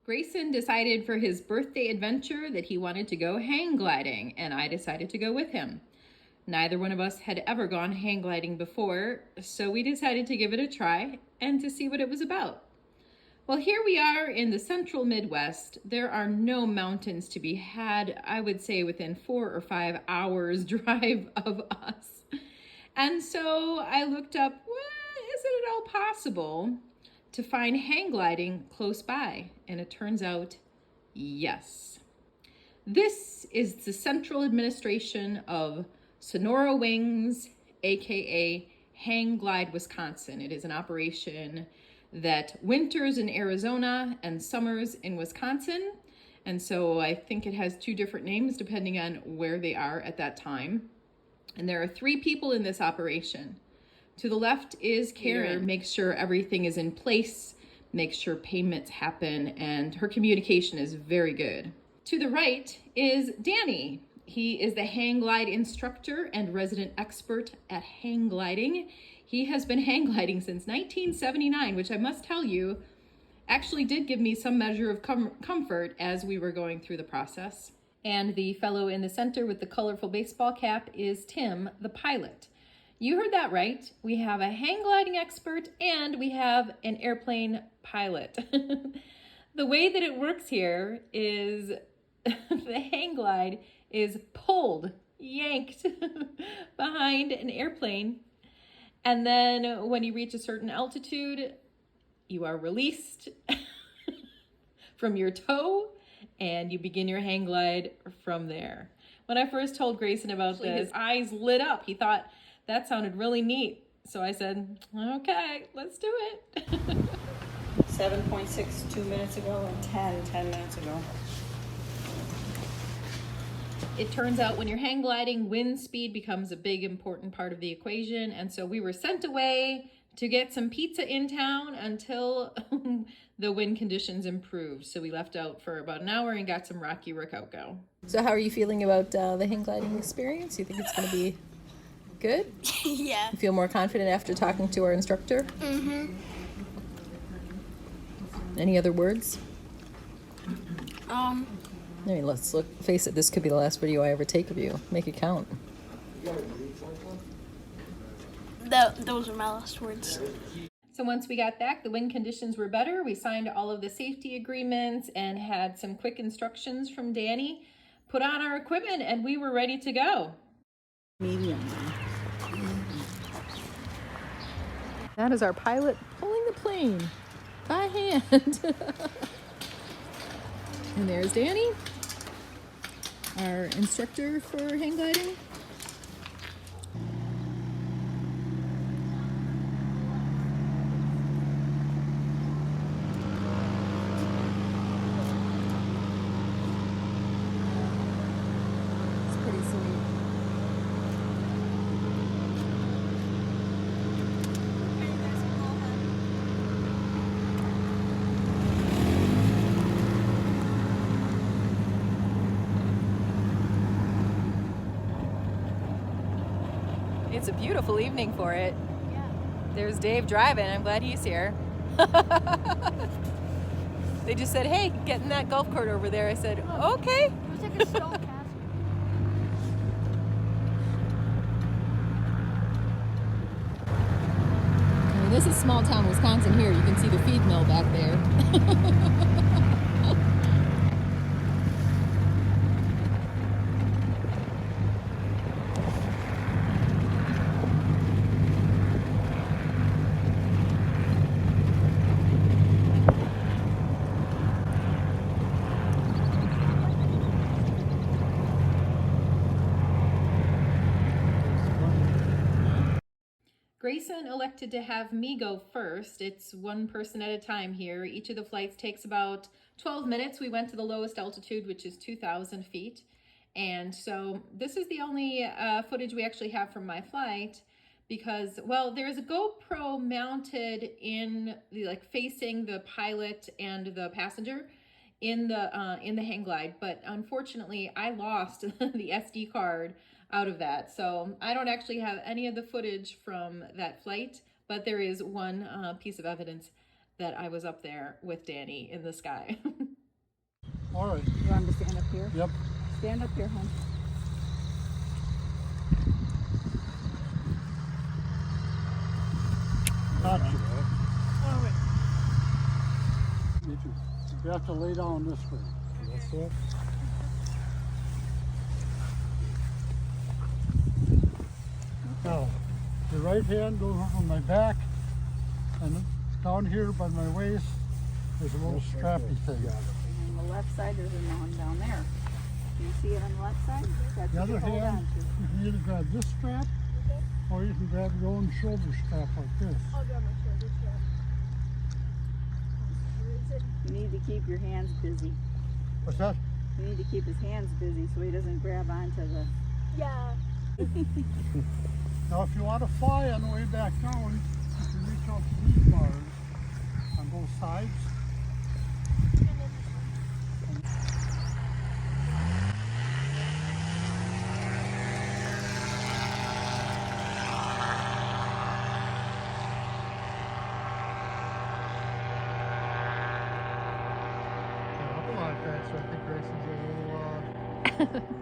Grayson decided for his birthday adventure that he wanted to go hang gliding, and I decided to go with him. Neither one of us had ever gone hang gliding before, so we decided to give it a try and to see what it was about. Well, here we are in the central Midwest. There are no mountains to be had, I would say, within 4 or 5 hours drive of us. And so I looked up, well, is it at all possible to find hang gliding close by? And it turns out, yes. This is the Central Administration of Sonora Wings, aka Hang Glide, Wisconsin. It is an operation that winters in Arizona and summers in Wisconsin. And so I think it has 2 different names depending on where they are at that time. And there are 3 people in this operation. To the left is Karen, makes sure everything is in place, makes sure payments happen, and her communication is very good. To the right is Danny. He is the hang glide instructor and resident expert at hang gliding. He has been hang gliding since 1979, which I must tell you, actually did give me some measure of comfort as we were going through the process. And the fellow in the center with the colorful baseball cap is Tim, the pilot. You heard that right. We have a hang gliding expert and we have an airplane pilot. The way that it works here is the hang glide is pulled, yanked behind an airplane. And then when you reach a certain altitude, you are released from your tow and you begin your hang glide from there. When I first told Grayson about this, his eyes lit up. He thought that sounded really neat. So I said, okay, let's do it. 7.6 2 minutes ago and 10 minutes ago. It turns out when you're hang gliding, wind speed becomes a big important part of the equation. And so we were sent away to get some pizza in town until the wind conditions improved. So we left out for about an hour and got some Rocky Rococo. So how are you feeling about the hang gliding experience? You think it's going to be good? Yeah. You feel more confident after talking to our instructor? Mm-hmm. Any other words? Um, I mean, let's face it, this could be the last video I ever take of you. Make it count. those are my last words. So once we got back, the wind conditions were better. We signed all of the safety agreements and had some quick instructions from Danny, put on our equipment, and we were ready to go. Medium. That is our pilot pulling the plane by hand. And there's Danny, our instructor for hang gliding. It's pretty sweet. It's a beautiful evening for it. Yeah. There's Dave driving. I'm glad he's here. They just said, hey, get in that golf cart over there. I said, okay. It was like a stone castle. I mean, this is small town Wisconsin here. You can see the feed mill back there. Grayson elected to have me go first. It's one person at a time here. Each of the flights takes about 12 minutes. We went to the lowest altitude, which is 2,000 feet. And so this is the only footage we actually have from my flight because, well, there's a GoPro mounted in the, like, facing the pilot and the passenger in the hang glide, but unfortunately I lost the SD card out of that, so I don't actually have any of the footage from that flight, but there is one piece of evidence that I was up there with Danny in the sky. All right. You want me to stand up here? Yep. Stand up here, hon. Gotcha. All right. Me too. You have to lay down this way. That's it. Now, the right hand goes over my back, and down here by my waist is a little strappy thing. And on the left side, there's a one down there. Do you see it on the left side? That's The what you other hold hand, on to. you can either grab this strap, or you can grab your own shoulder strap like this. I'll grab my shoulder strap. Where is it? You need to keep your hands busy. What's that? You need to keep his hands busy so he doesn't grab onto the... Yeah. Now, if you want to fly on the way back down, you can reach out to these bars on both sides. And then this one. Yeah, up a lot faster. I think Grayson's a little.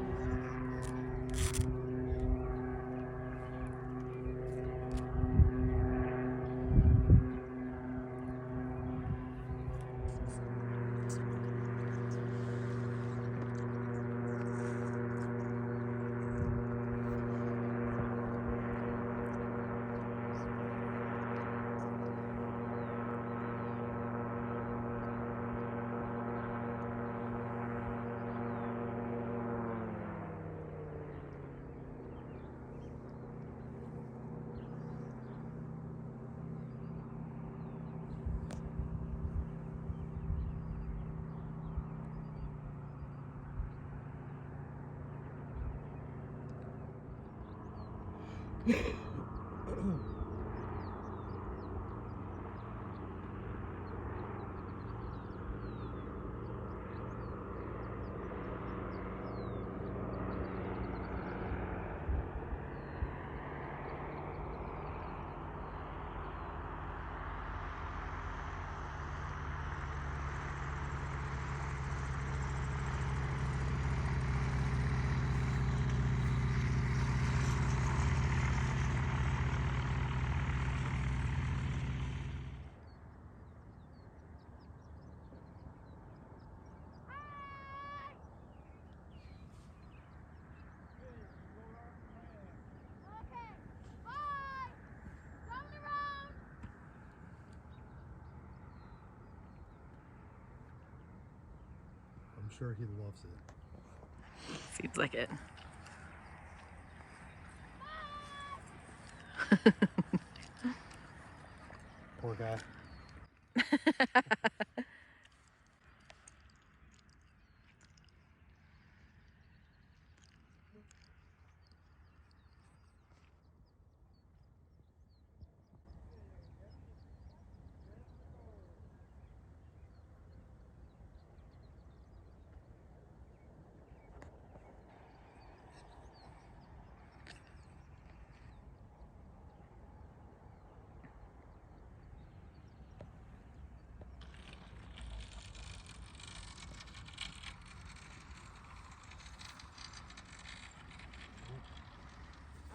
Okay. Bye. Coming around. I'm sure he loves it. Seems like it. Poor guy.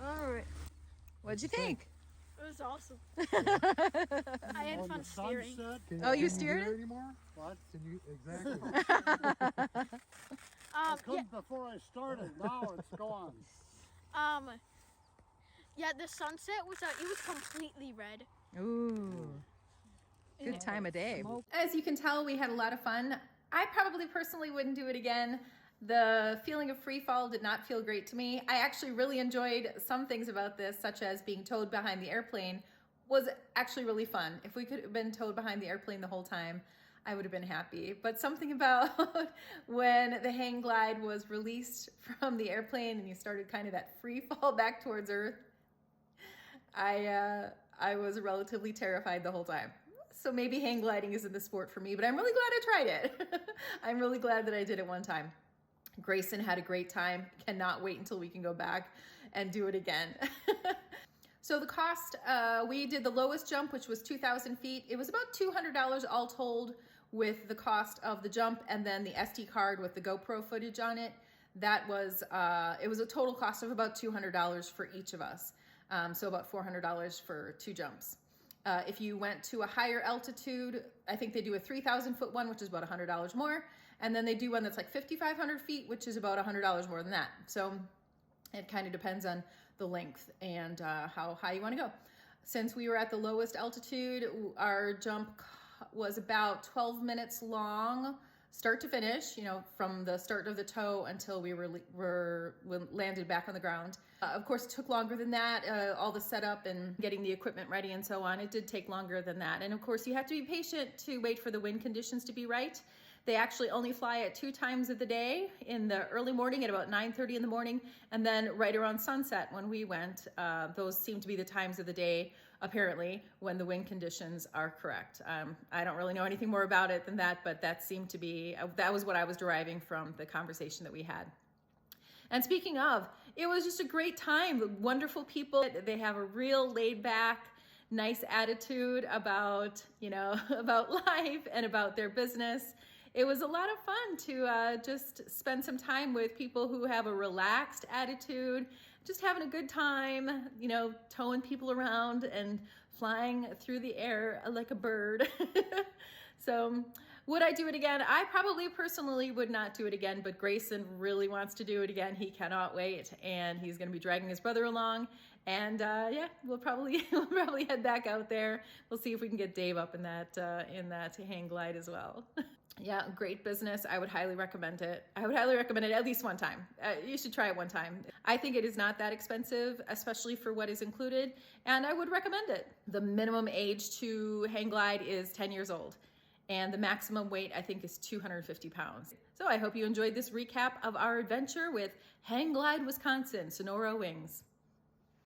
All right. What'd you think? It was awesome. I had On fun the steering. sunset. Oh, you can steered hear it? anymore? What? Can you exactly? I Yeah. couldn't before I started. Now it's gone. Yeah. The sunset was it was completely red. Ooh. Good time of day. Smoke. As you can tell, we had a lot of fun. I probably personally wouldn't do it again. The feeling of free fall did not feel great to me. I actually really enjoyed some things about this, such as being towed behind the airplane was actually really fun. If we could have been towed behind the airplane the whole time, I would have been happy. But something about when the hang glide was released from the airplane and you started kind of that free fall back towards Earth, I was relatively terrified the whole time. So maybe hang gliding isn't the sport for me, but I'm really glad I tried it. I'm really glad that I did it one time. Grayson had a great time. Cannot wait until we can go back and do it again. So the cost, we did the lowest jump, which was 2,000 feet. It was about $200 all told, with the cost of the jump and then the SD card with the GoPro footage on it. That was, it was a total cost of about $200 for each of us. So about $400 for 2 jumps. If you went to a higher altitude, I think they do a 3,000 foot one, which is about $100 more. And then they do one that's like 5,500 feet, which is about $100 more than that. So it kind of depends on the length and how high you want to go. Since we were at the lowest altitude, our jump was about 12 minutes long, start to finish, you know, from the start of the tow until we landed back on the ground. Of course, it took longer than that, all the setup and getting the equipment ready and so on. It did take longer than that. And of course, you have to be patient to wait for the wind conditions to be right. They actually only fly at 2 times of the day, in the early morning at about 9:30 in the morning, and then right around sunset when we went. Those seem to be the times of the day, apparently, when the wind conditions are correct. I don't really know anything more about it than that, but that seemed to be, that was what I was deriving from the conversation that we had. And speaking of, it was just a great time. Wonderful people. They have a real laid back, nice attitude about, you know, about life and about their business. It was a lot of fun to just spend some time with people who have a relaxed attitude, just having a good time, you know, towing people around and flying through the air like a bird. So would I do it again? I probably personally would not do it again, but Grayson really wants to do it again. He cannot wait, and he's going to be dragging his brother along. And yeah, we'll probably head back out there. We'll see if we can get Dave up in that hang glide as well. Yeah, great business. I would highly recommend it. I would highly recommend it at least one time. You should try it one time. I think it is not that expensive, especially for what is included, and I would recommend it. The minimum age to hang glide is 10 years old, and the maximum weight, I think, is 250 pounds. So I hope you enjoyed this recap of our adventure with Hang Glide Wisconsin, Sonora Wings.